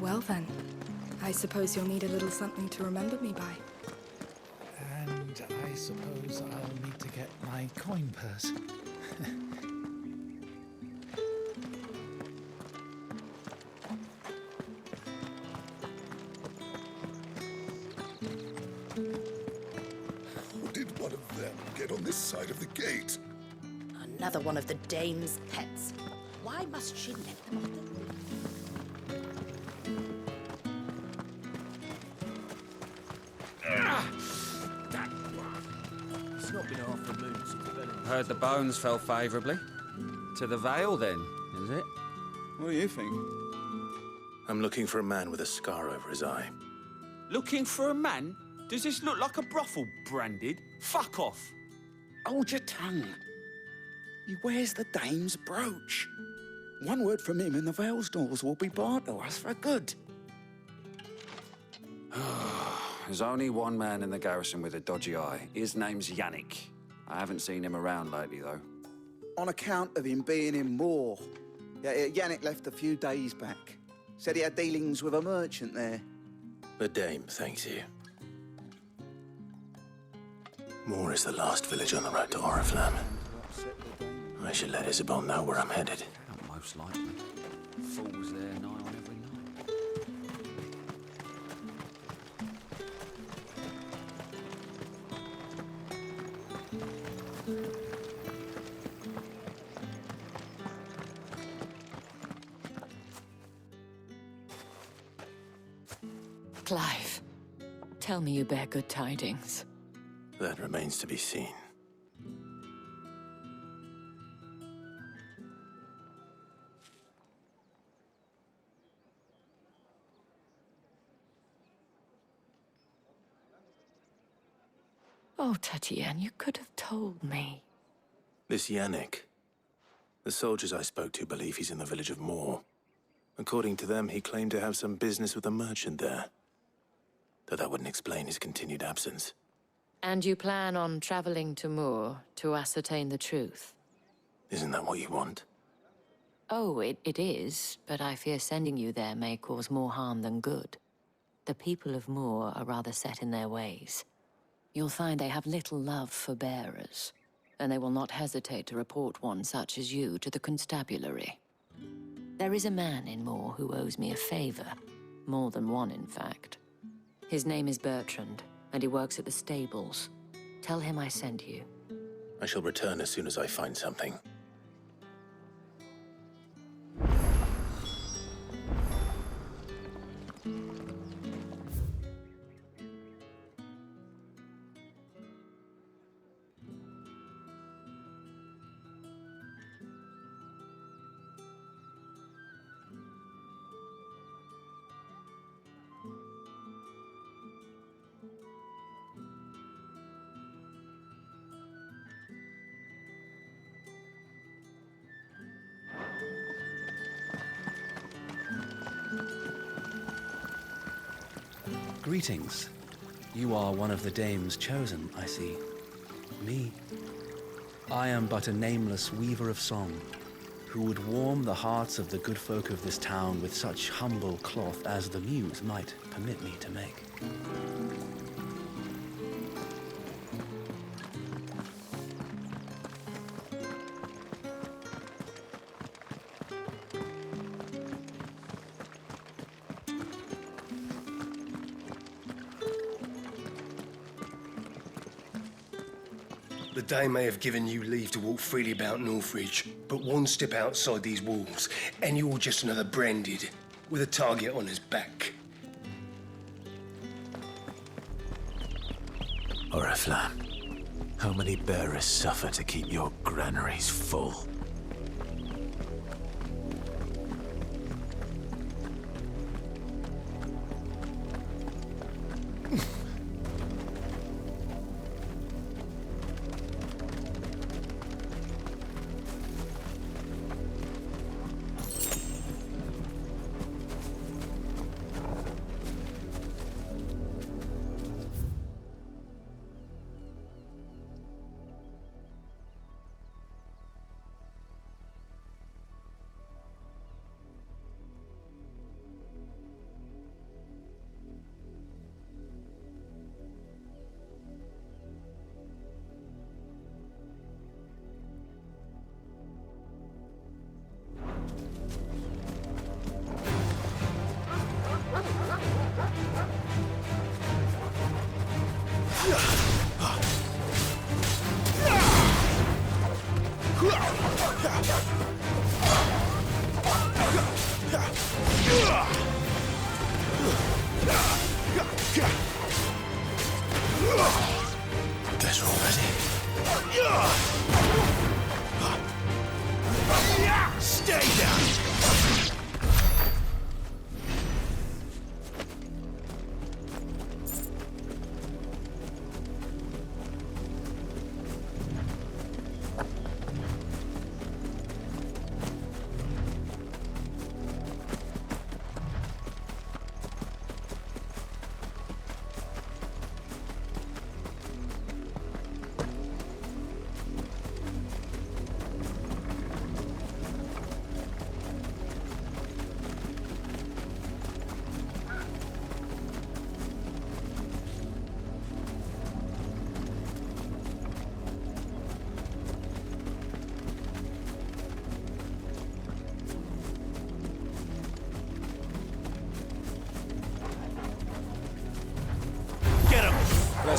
Well then, I suppose you'll need a little something to remember me by. And I suppose I'll need to get my coin purse. How did one of them get on this side of the gate? Another one of the dame's pets. Why must she let them off the roof? It's not been half the moon since the belly. Heard the bones fell favourably. To the Vale, then, is it? What do you think? I'm looking for a man with a scar over his eye. Looking for a man? Does this look like a brothel branded? Fuck off! Hold your tongue. He wears the dame's brooch. One word from him and the Vale's doors will be barred to us for good. There's only one man in the garrison with a dodgy eye. His name's Yannick. I haven't seen him around lately, though. On account of him being in Moor. Yannick left a few days back. Said he had dealings with a merchant there. The dame thanks you. Moor is the last village on the road to Oriflamme. I should let Isabel know where I'm headed. Most likely. Fools there nigh on every night. Clive, tell me you bear good tidings. That remains to be seen. Oh, Tatiane, you could have told me. This Yannick. The soldiers I spoke to believe he's in the village of Moor. According to them, he claimed to have some business with a merchant there. Though that wouldn't explain his continued absence. And you plan on traveling to Moor to ascertain the truth? Isn't that what you want? Oh, it is, but I fear sending you there may cause more harm than good. The people of Moor are rather set in their ways. You'll find they have little love for bearers, and they will not hesitate to report one such as you to the constabulary. There is a man in Moor who owes me a favor. More than one, in fact. His name is Bertrand, and he works at the stables. Tell him I sent you. I shall return as soon as I find something. Greetings. You are one of the dames chosen, I see. Me. I am but a nameless weaver of song, who would warm the hearts of the good folk of this town with such humble cloth as the muse might permit me to make. The dame may have given you leave to walk freely about Northridge, but one step outside these walls, and you're just another branded, with a target on his back. Oriflamme, how many bearers suffer to keep your granaries full?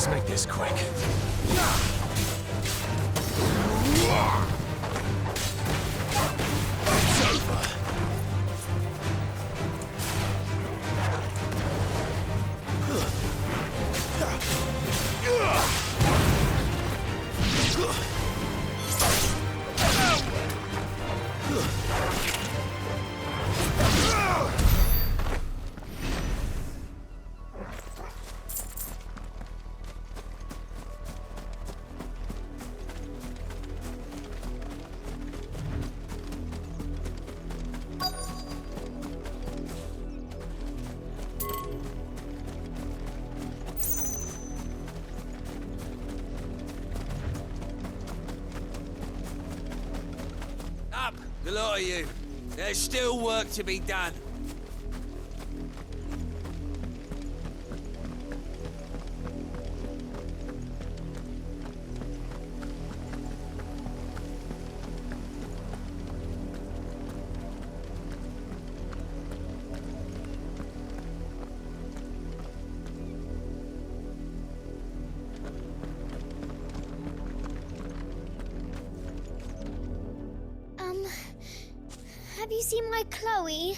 Let's make this quick. It's over. Up, the lot of you. There's still work to be done. Have you seen my Chloe?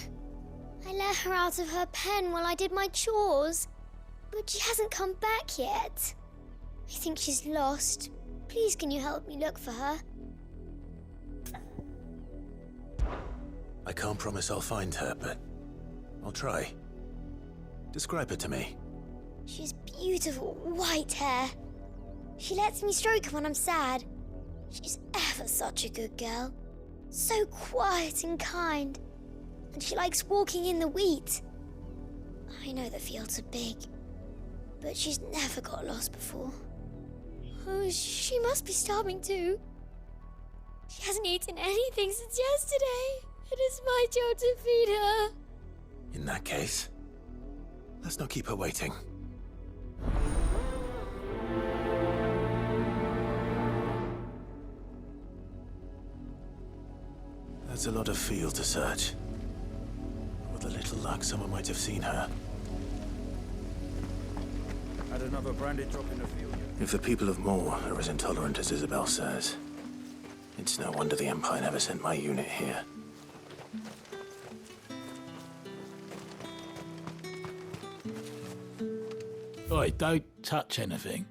I let her out of her pen while I did my chores, but she hasn't come back yet. I think she's lost. Please, can you help me look for her? I can't promise I'll find her, but I'll try. Describe her to me. She's beautiful white hair. She lets me stroke her when I'm sad. She's ever such a good girl. So quiet and kind. And she likes walking in the wheat. I know the fields are big, but she's never got lost before. Oh, she must be starving too. She hasn't eaten anything since yesterday. It is my job to feed her. In that case, let's not keep her waiting. That's a lot of field to search. With a little luck, someone might have seen her. Had another branded drop in the field. If the people of Moor are as intolerant as Isabel says, it's no wonder the Empire never sent my unit here. Oi, don't touch anything.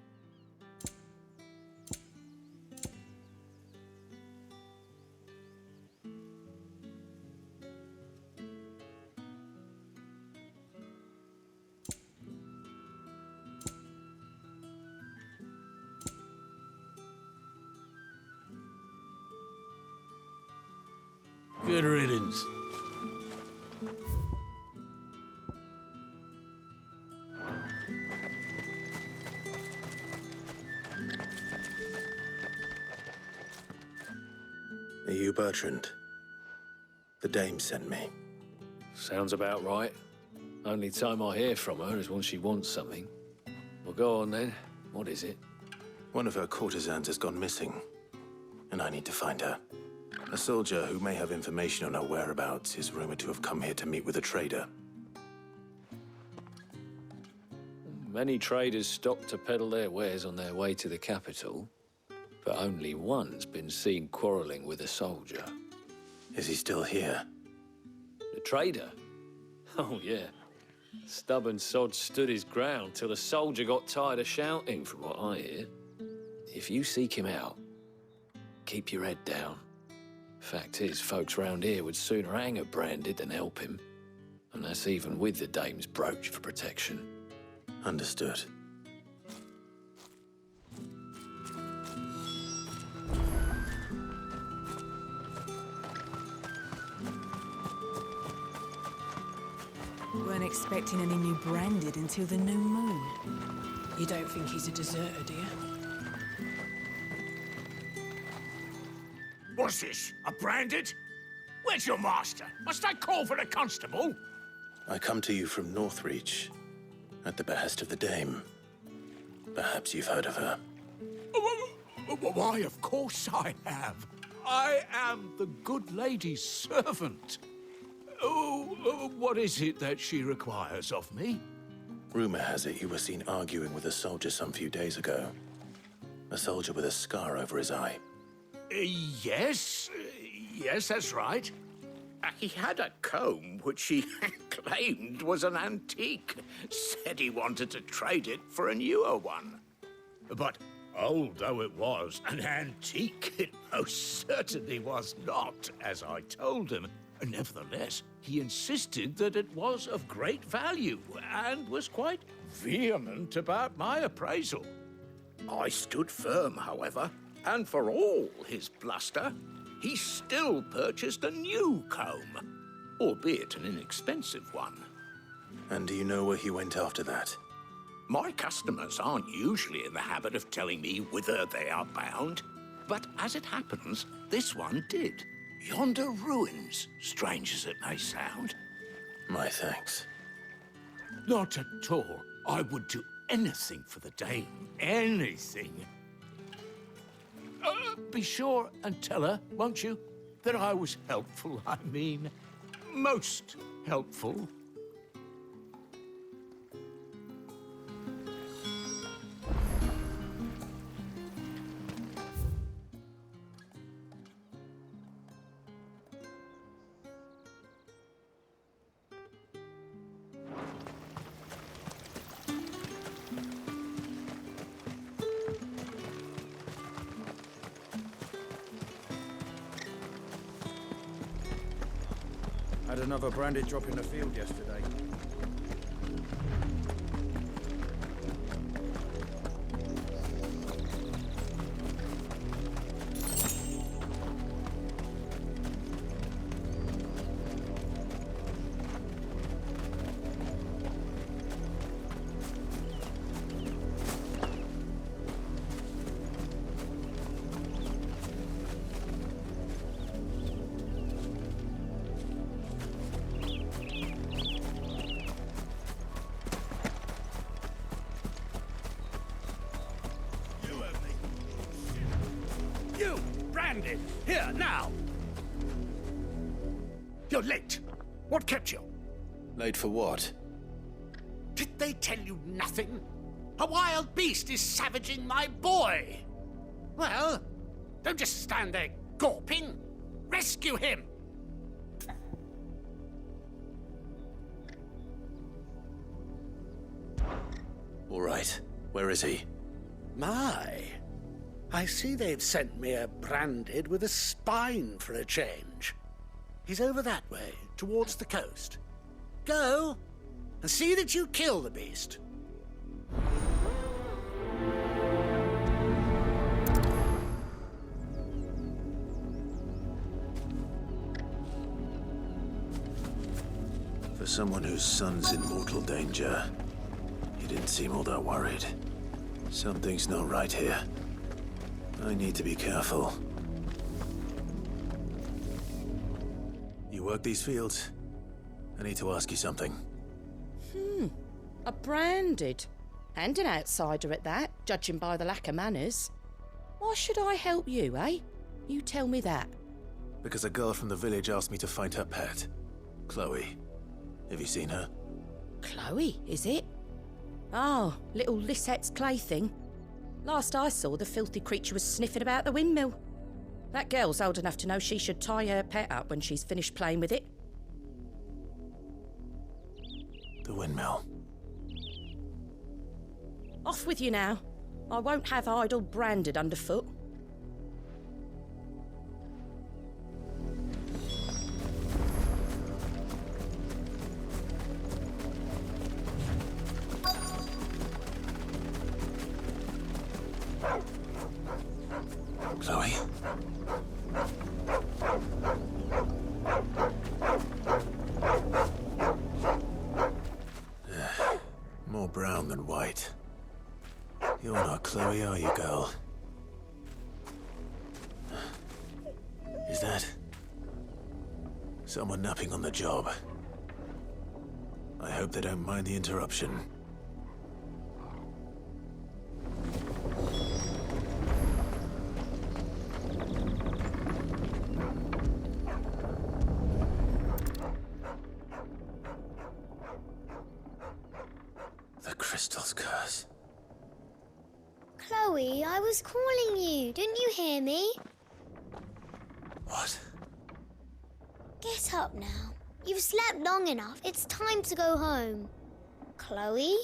Good riddance. Are you Bertrand? The dame sent me. Sounds about right. Only time I hear from her is when she wants something. Well, go on then. What is it? One of her courtesans has gone missing, and I need to find her. A soldier who may have information on her whereabouts is rumored to have come here to meet with a trader. Many traders stop to peddle their wares on their way to the capital, but only one's been seen quarreling with a soldier. Is he still here? The trader? Oh, yeah. Stubborn sod stood his ground till the soldier got tired of shouting, from what I hear. If you seek him out, keep your head down. Fact is, folks round here would sooner hang a branded than help him. And that's even with the dame's brooch for protection. Understood. Weren't expecting any new branded until the new moon. You don't think he's a deserter, do you? What's this? A branded? Where's your master? Must I call for the constable? I come to you from Northreach, at the behest of the dame. Perhaps you've heard of her. Why, of course I have. I am the good lady's servant. Oh, what is it that she requires of me? Rumor has it you were seen arguing with a soldier some few days ago. A soldier with a scar over his eye. Yes, that's right. He had a comb which he claimed was an antique. Said he wanted to trade it for a newer one. But old though it was, an antique it most certainly was not, as I told him. Nevertheless, he insisted that it was of great value and was quite vehement about my appraisal. I stood firm, however, and for all his bluster, he still purchased a new comb, albeit an inexpensive one. And do you know where he went after that? My customers aren't usually in the habit of telling me whither they are bound, but as it happens, this one did. Yonder ruins, strange as it may sound. My thanks. Not at all. I would do anything for the dame. Anything. Be sure and tell her, won't you, that I was helpful. I mean, most helpful. Had another branded drop in the field yesterday. Here, now! You're late. What kept you? Late for what? Did they tell you nothing? A wild beast is savaging my boy! Well, don't just stand there gawping. Rescue him! All right. Where is he? My. I see they've sent me a branded with a spine for a change. He's over that way, towards the coast. Go, and see that you kill the beast. For someone whose son's in mortal danger, he didn't seem all that worried. Something's not right here. I need to be careful. You work these fields? I need to ask you something. A branded. And an outsider at that, judging by the lack of manners. Why should I help you, eh? You tell me that. Because a girl from the village asked me to find her pet. Chloe. Have you seen her? Chloe, is it? Oh, little Lisette's plaything. Last I saw, the filthy creature was sniffing about the windmill. That girl's old enough to know she should tie her pet up when she's finished playing with it. The windmill. Off with you now. I won't have idle branded underfoot. Chloe? More brown than white. You're not Chloe, are you, girl? Is that someone napping on the job? I hope they don't mind the interruption. The crystal's curse. Chloe, I was calling you. Didn't you hear me? What? Get up now. You've slept long enough. It's time to go home. Chloe?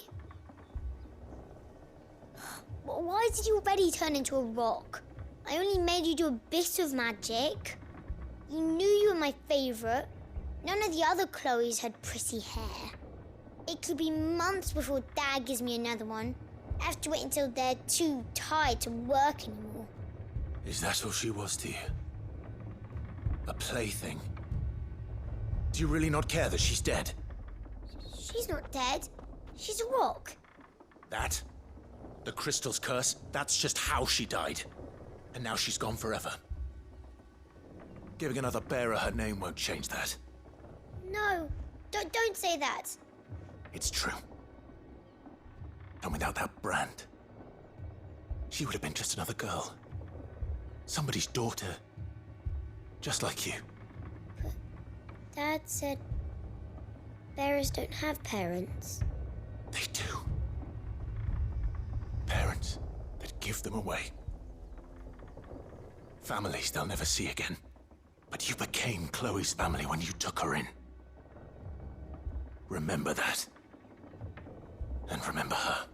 Why did you already turn into a rock? I only made you do a bit of magic. You knew you were my favourite. None of the other Chloes had pretty hair. It could be months before Dad gives me another one. I have to wait until they're too tired to work anymore. Is that all she was to you? A plaything? Do you really not care that she's dead? She's not dead. She's a rock. That? The crystal's curse? That's just how she died. And now she's gone forever. Giving another bearer her name won't change that. No, don't say that. It's true. And without that brand, she would have been just another girl. Somebody's daughter. Just like you. But Dad said bearers don't have parents. They do. Parents that give them away. Families they'll never see again. But you became Chloe's family when you took her in. Remember that. And remember her.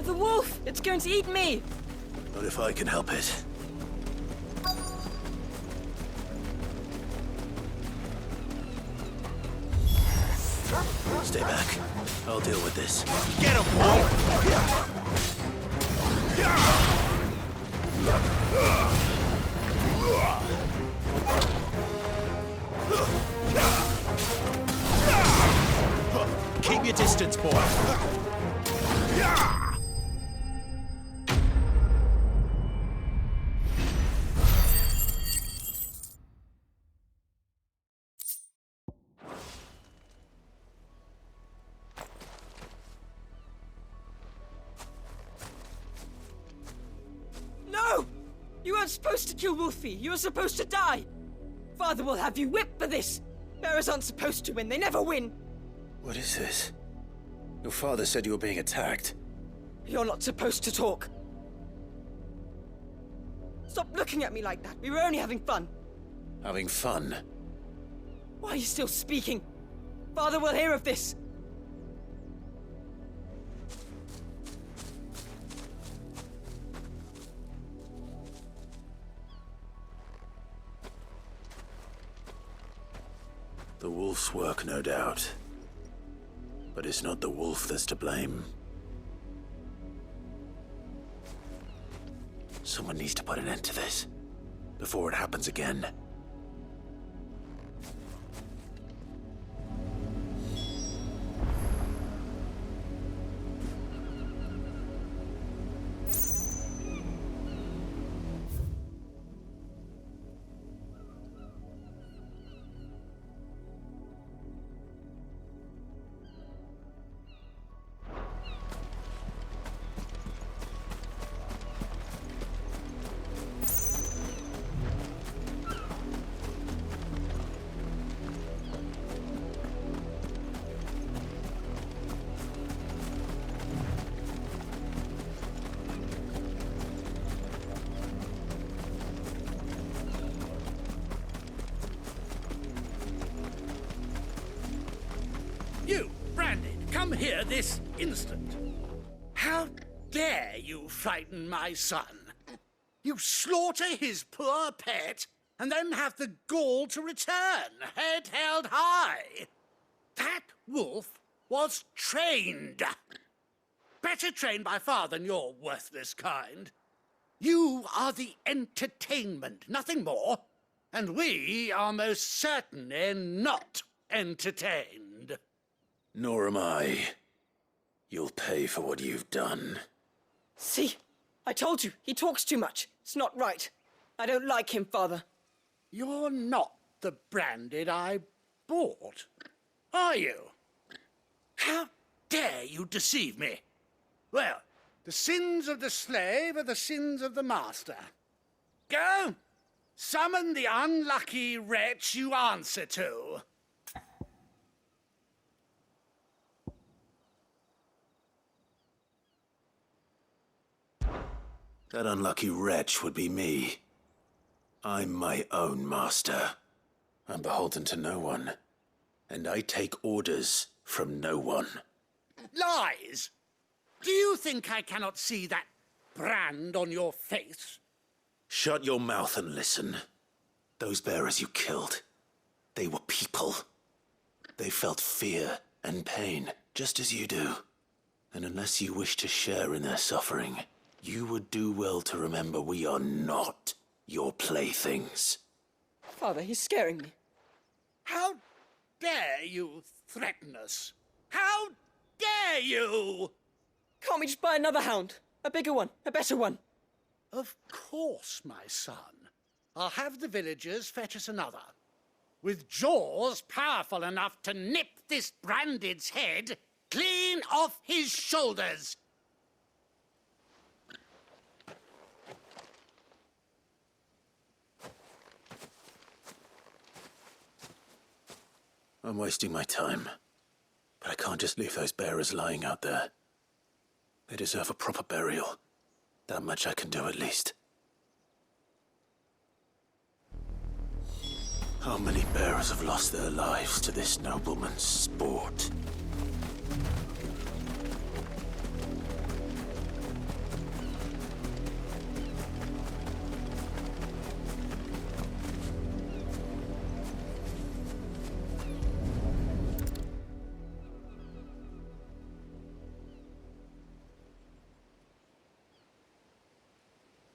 The wolf! It's going to eat me! Not if I can help it. Stay back. I'll deal with this. Get him, boy! Keep your distance, boy. No! You weren't supposed to kill Wolfie. You were supposed to die. Father will have you whipped for this. Bearers aren't supposed to win. They never win. What is this? Your father said you were being attacked. You're not supposed to talk. Stop looking at me like that. We were only having fun. Having fun? Why are you still speaking? Father will hear of this. The wolf's work, no doubt. But it's not the wolf that's to blame. Someone needs to put an end to this, before it happens again. You, Brandon, come here this instant. How dare you frighten my son? You slaughter his poor pet and then have the gall to return, head held high. That wolf was trained. Better trained by far than your worthless kind. You are the entertainment, nothing more. And we are most certainly not entertained. Nor am I. You'll pay for what you've done. See? I told you, he talks too much. It's not right. I don't like him, Father. You're not the Branded I bought, are you? How dare you deceive me? Well, the sins of the slave are the sins of the master. Go, summon the unlucky wretch you answer to. That unlucky wretch would be me. I'm my own master. I'm beholden to no one. And I take orders from no one. Lies! Do you think I cannot see that brand on your face? Shut your mouth and listen. Those bearers you killed, they were people. They felt fear and pain, just as you do. And unless you wish to share in their suffering, you would do well to remember we are not your playthings. Father, he's scaring me. How dare you threaten us? How dare you? Can't we just buy another hound? A bigger one, a better one. Of course, my son. I'll have the villagers fetch us another. With jaws powerful enough to nip this Branded's head clean off his shoulders. I'm wasting my time. But I can't just leave those bearers lying out there. They deserve a proper burial. That much I can do at least. How many bearers have lost their lives to this nobleman's sport?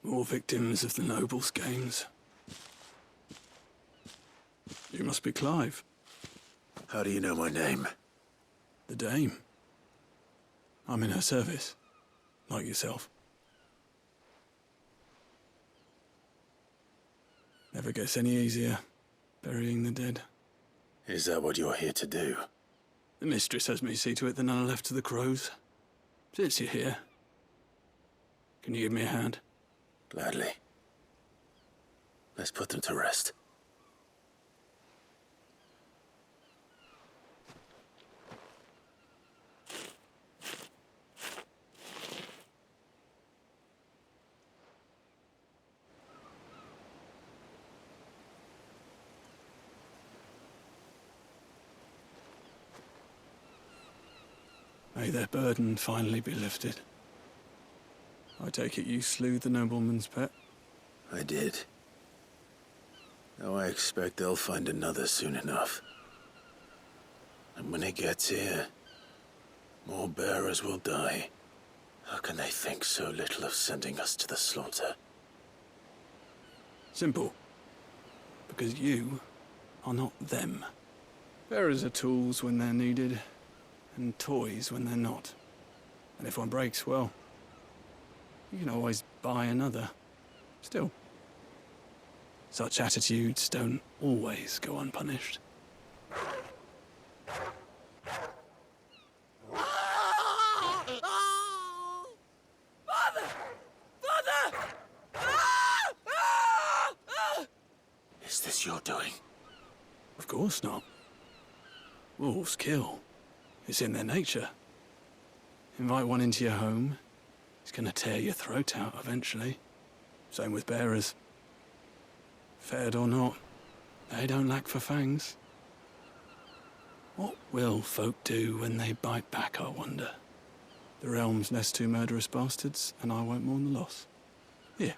More victims of the nobles' games. You must be Clive. How do you know my name? The Dame. I'm in her service, like yourself. Never gets any easier, burying the dead. Is that what you're here to do? The mistress has me see to it that none are left to the crows. Since you're here, can you give me a hand? Gladly. Let's put them to rest. May their burden finally be lifted. I take it you slew the nobleman's pet? I did. Now I expect they'll find another soon enough. And when it gets here, more bearers will die. How can they think so little of sending us to the slaughter? Simple. Because you are not them. Bearers are tools when they're needed, and toys when they're not. And if one breaks, well, you can always buy another. Still, such attitudes don't always go unpunished. Father! Father! Is this your doing? Of course not. Wolves kill. It's in their nature. Invite one into your home, he's gonna tear your throat out eventually. Same with bearers. Fed or not, they don't lack for fangs. What will folk do when they bite back, I wonder? The realm's less two murderous bastards, and I won't mourn the loss. Here.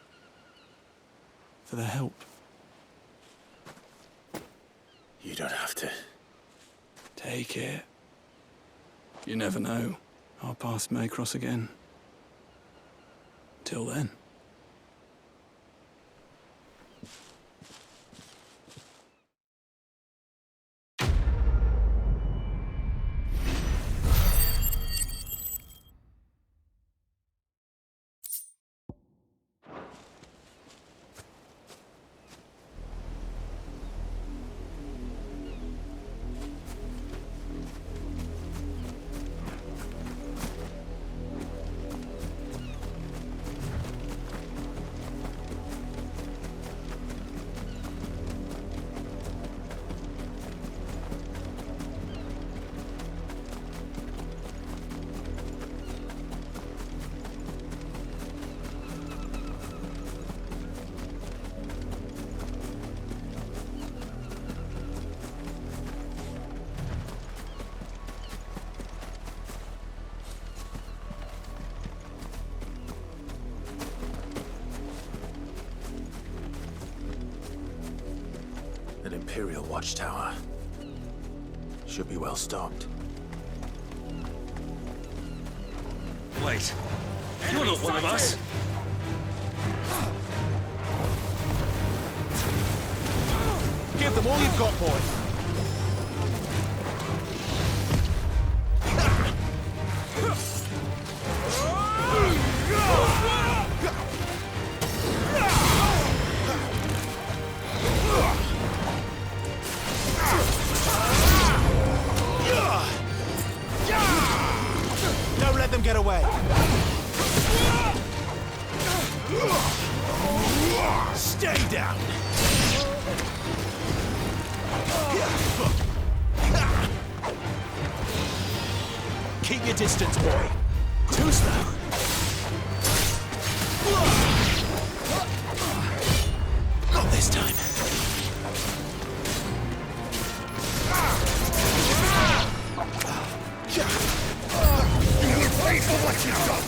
For their help. You don't have to. Take it. You never know. Our paths may cross again. Till then, Imperial watchtower. Should be well stocked. Wait. You're not one of us. Give them all you've got, boy. Don't let them get away. Stay down. Keep your distance, boy. Too slow. Not this time. You'll pay for what you've done!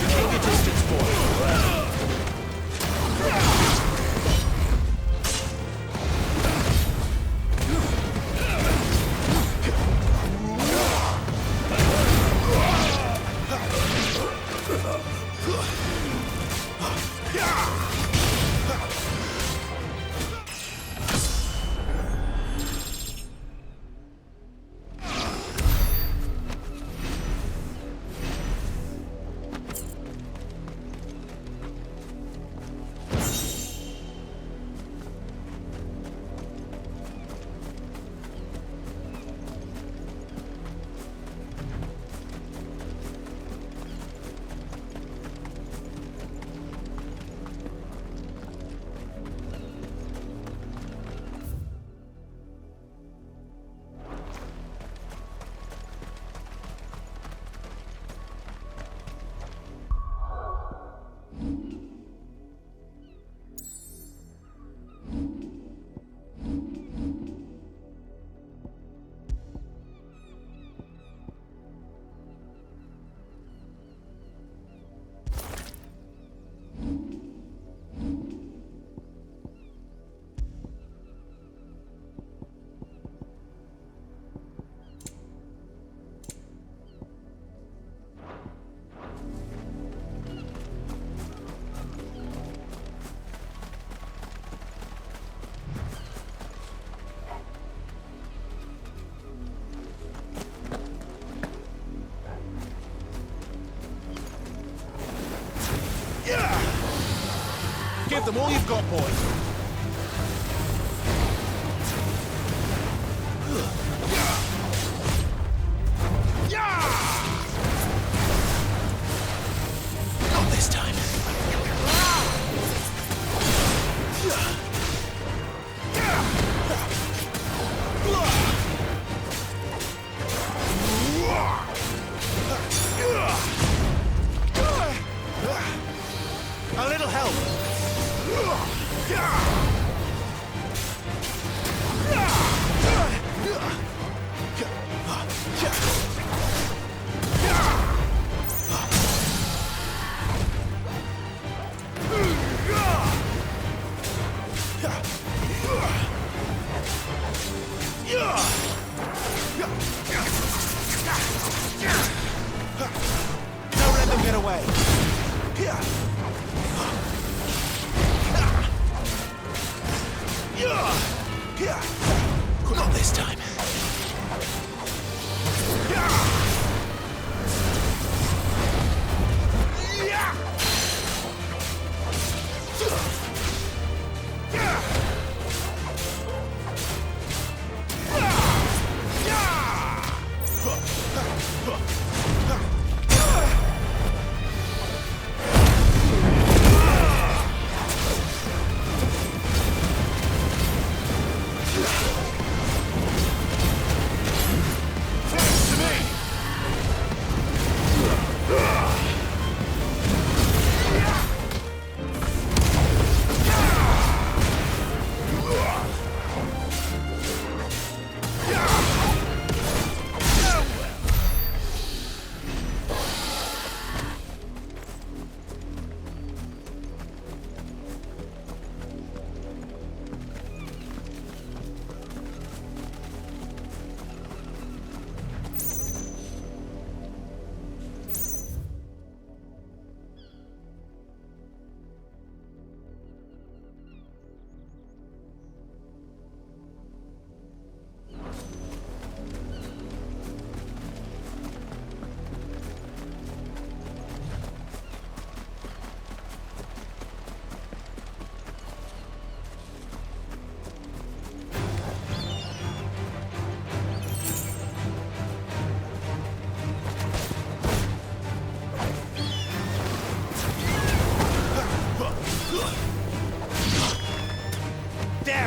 Keep your distance, boy. Give them all you've got, boy. Not this time. A little help. Don't let them get away.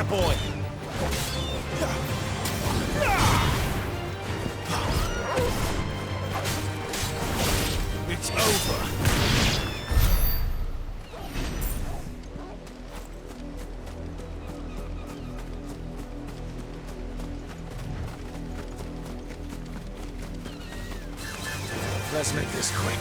There, boy! It's over. Let's make this quick.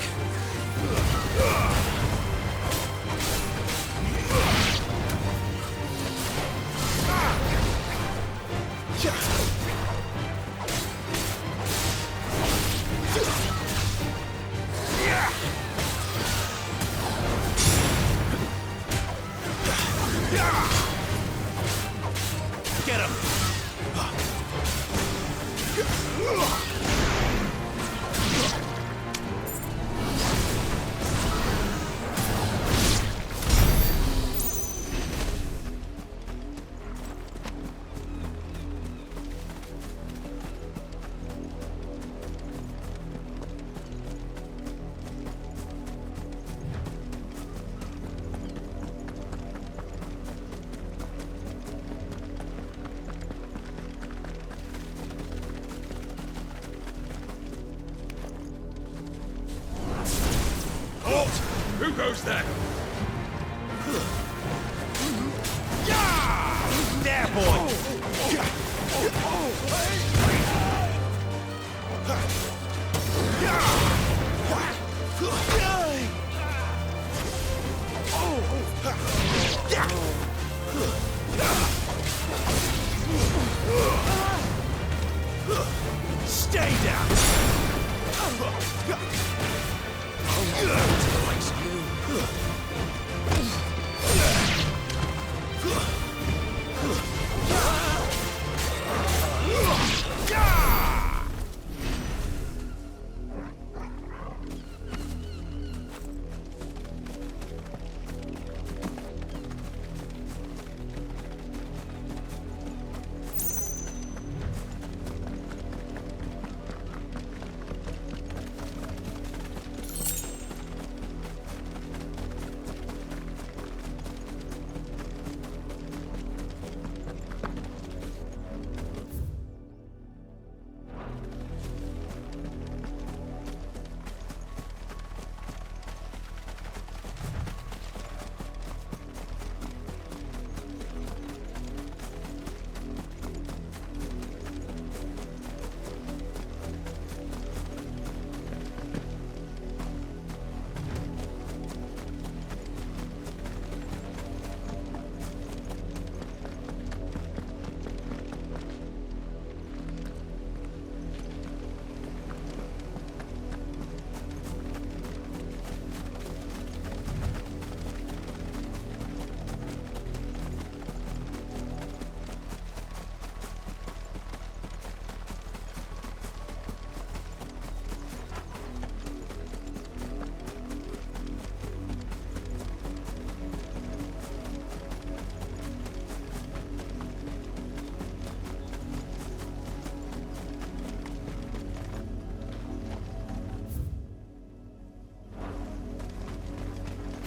Get him! Halt! Who goes there? There, boy! Stay down!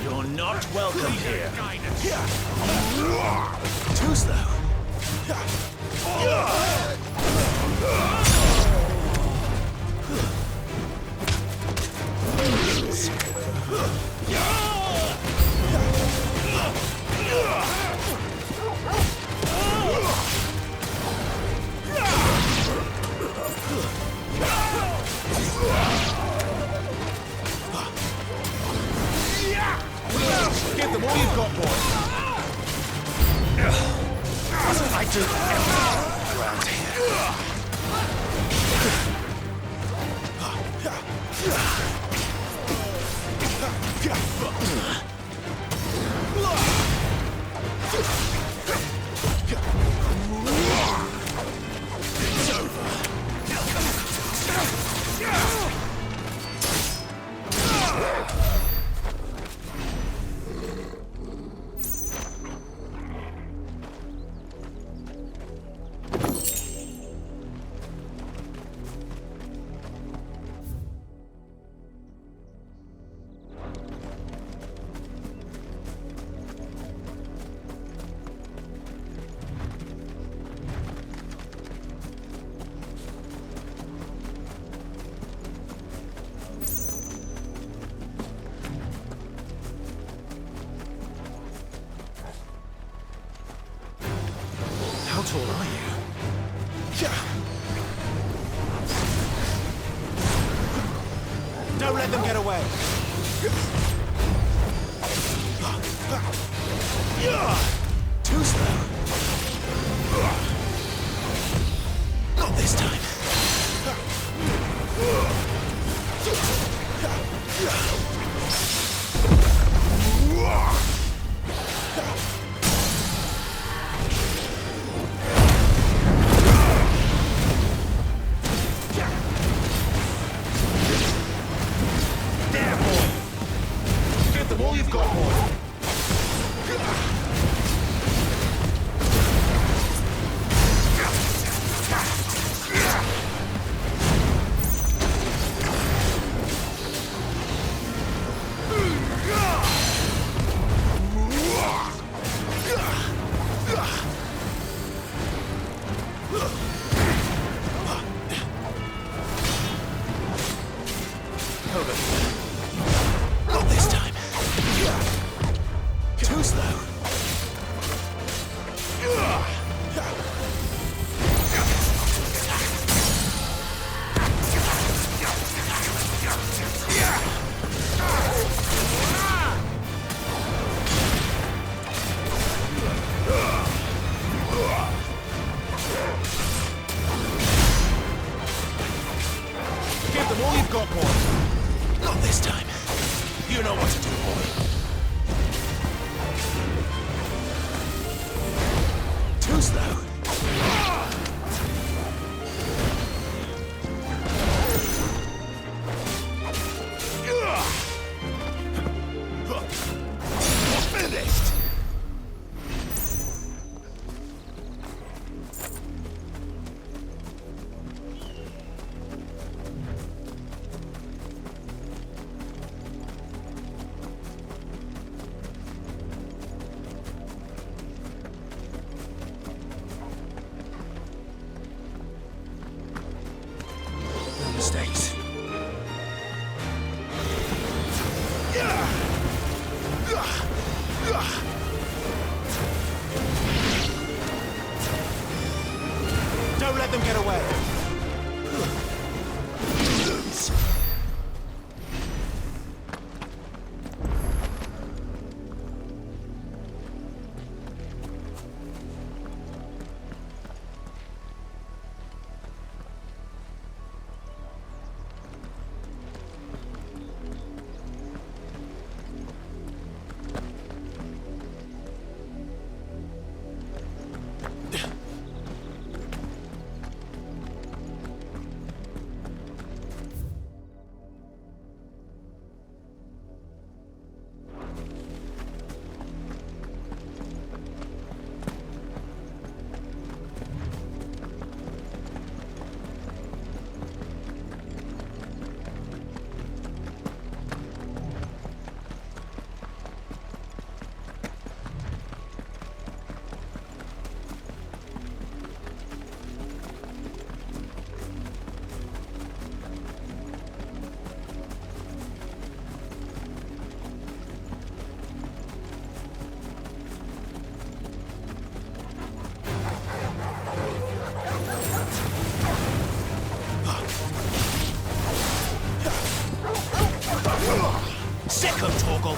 You're not welcome here. Too slow. Give them all you've got, boy. I do everything around It's over. tall are you? Don't let them get away! Too slow. Not this time. Damn, boy! Give them all you've got, boy! Not this time. Too slow. Give them all you've got, boy! Not this time. You know what to do, boy. Too slow. Finished! No mistakes. Don't let them get away. Lose. Second toggle.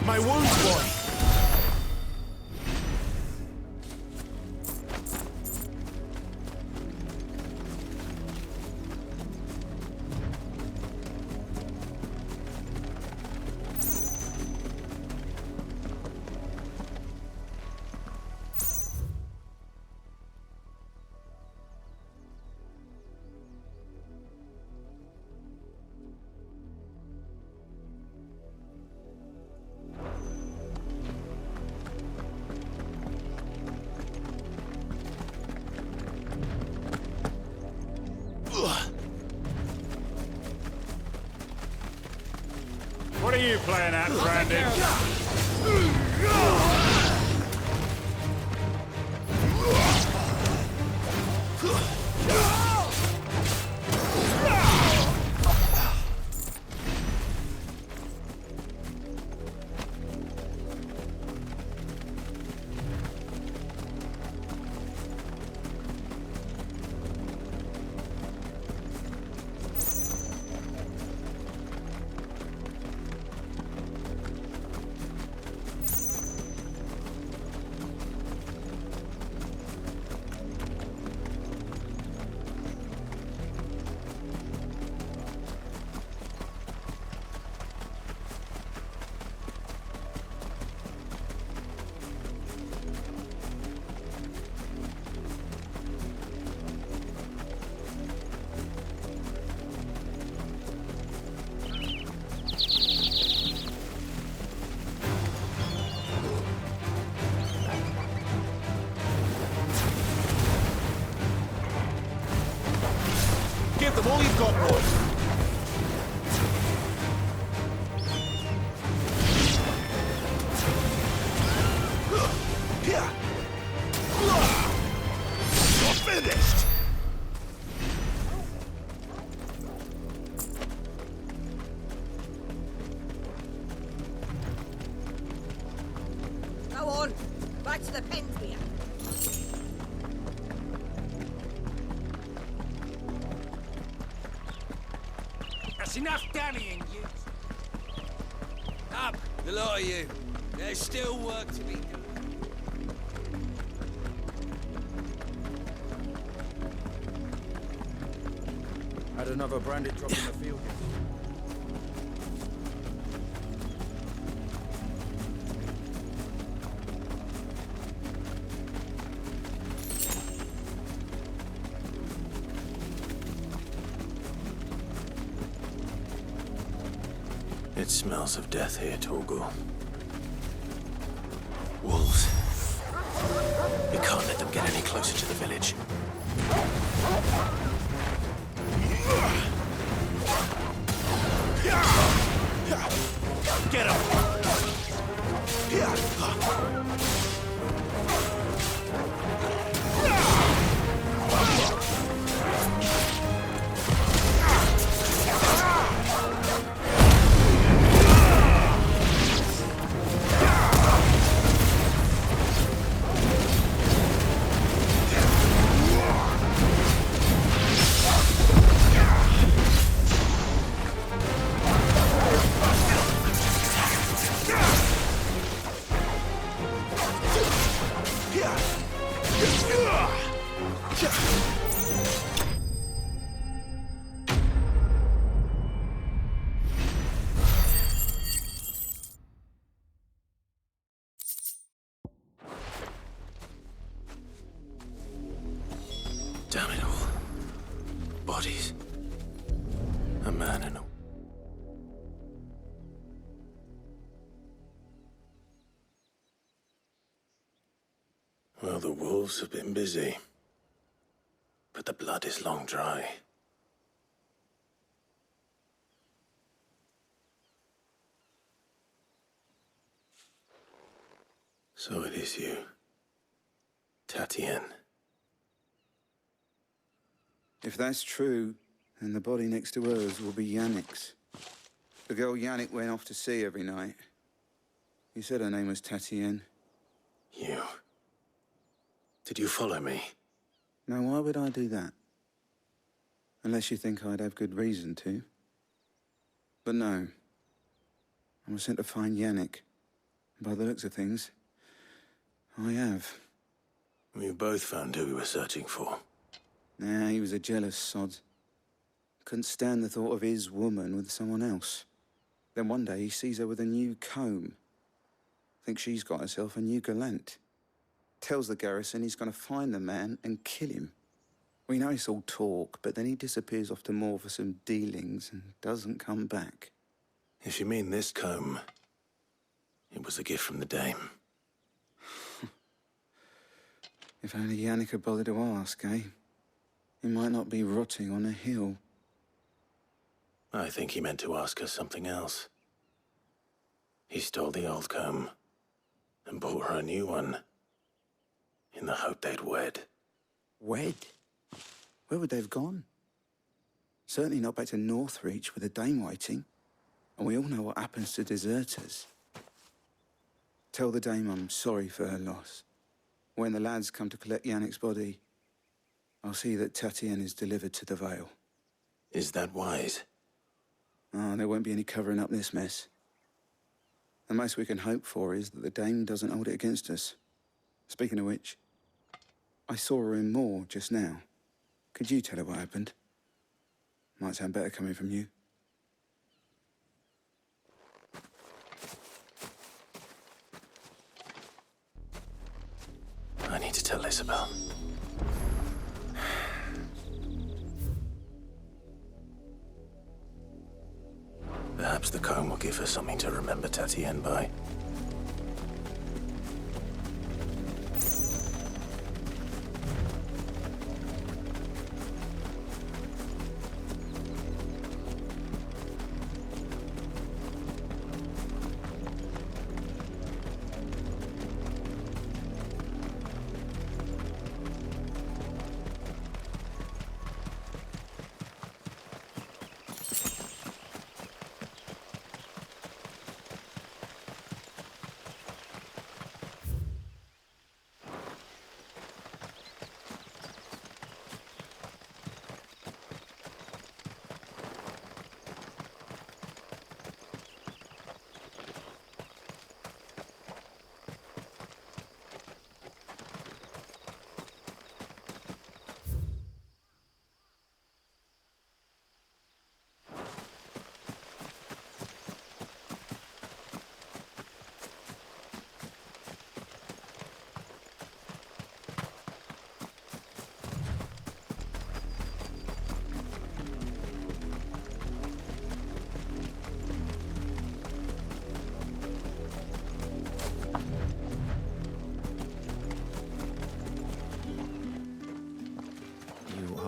My wounds, boy! What are you playing at, Brandon? them all you've got, boy. You're finished! Go on. Back to the pens, Mia. That's enough damning, you. Up, the lot of you. There's still work to be done. Had another branded drop in the field. It smells of death here, Torgal. Wolves. We can't let them get any closer to the village. Get him! Damn it all. Bodies. A man and a... Well, the wolves have been busy. But the blood is long dry. So it is you, Tatienne. If that's true, then the body next to hers will be Yannick's. The girl Yannick went off to sea every night. You said her name was Tatienne. You... Did you follow me? Now, why would I do that? Unless you think I'd have good reason to. But no. I was sent to find Yannick. By the looks of things, I have. We both found who we were searching for. Nah, he was a jealous sod. Couldn't stand the thought of his woman with someone else. Then one day he sees her with a new comb. Thinks she's got herself a new gallant. Tells the garrison he's going to find the man and kill him. We know it's all talk, but then he disappears off to Moor for some dealings and doesn't come back. If you mean this comb, it was a gift from the dame. If only Yannick had bothered to ask, eh? He might not be rotting on a hill. I think he meant to ask her something else. He stole the old comb and bought her a new one in the hope they'd wed. Wed? Where would they have gone? Certainly not back to Northreach with a dame waiting. And we all know what happens to deserters. Tell the dame I'm sorry for her loss. When the lads come to collect Yannick's body, I'll see that Tatienne is delivered to the Vale. Is that wise? Oh, there won't be any covering up this mess. The most we can hope for is that the dame doesn't hold it against us. Speaking of which, I saw her in Moor just now. Could you tell her what happened? Might sound better coming from you. I need to tell Isabel. Perhaps the comb will give her something to remember Tatienne by.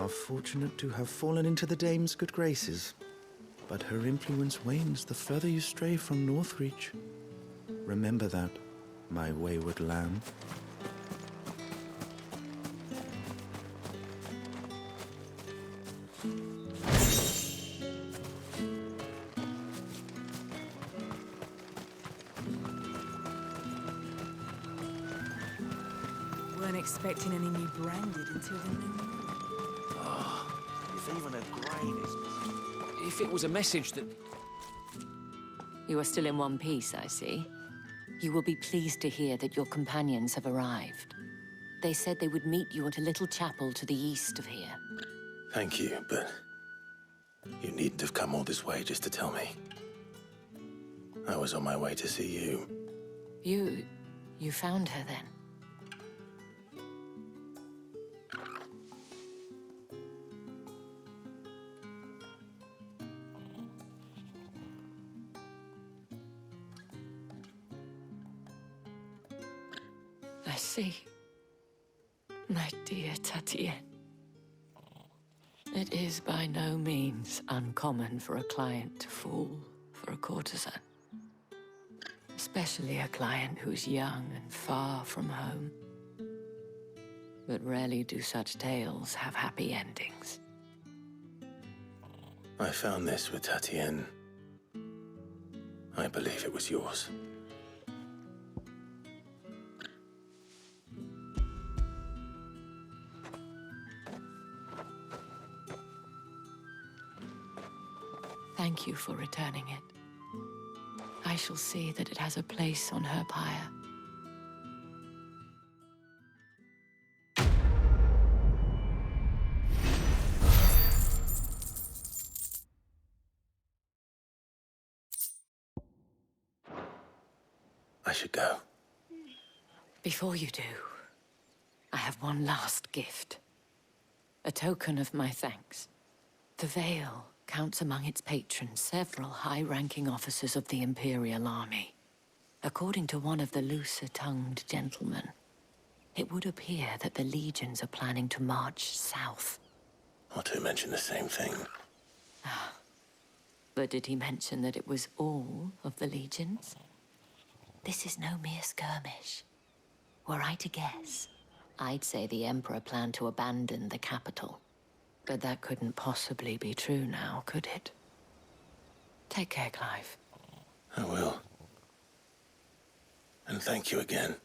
are fortunate to have fallen into the dame's good graces, but her influence wanes the further you stray from Northreach. Remember that, my wayward lamb. Weren't expecting any new branded until the new moon. If even a grain is... If it was a message that... You are still in one piece, I see. You will be pleased to hear that your companions have arrived. They said they would meet you at a little chapel to the east of here. Thank you, but you needn't have come all this way just to tell me. I was on my way to see you. You found her then? I see. My dear Tatienne. It is by no means uncommon for a client to fall for a courtesan. Especially a client who's young and far from home. But rarely do such tales have happy endings. I found this with Tatienne. I believe it was yours. Thank you for returning it. I shall see that it has a place on her pyre. I should go. Before you do, I have one last gift. A token of my thanks. The Vale counts among its patrons several high-ranking officers of the Imperial Army. According to one of the looser-tongued gentlemen, it would appear that the legions are planning to march south. Or to mention the same thing. But did he mention that it was all of the legions? This is no mere skirmish. Were I to guess, I'd say the Emperor planned to abandon the capital. But that couldn't possibly be true now, could it? Take care, Clive. I will. And thank you again.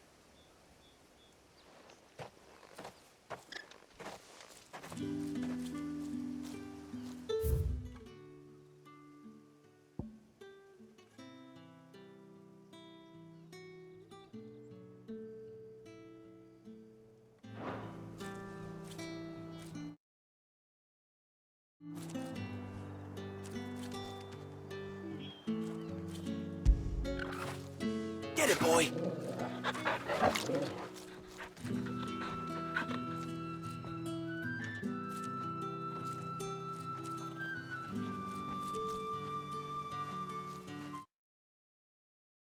Get it, boy!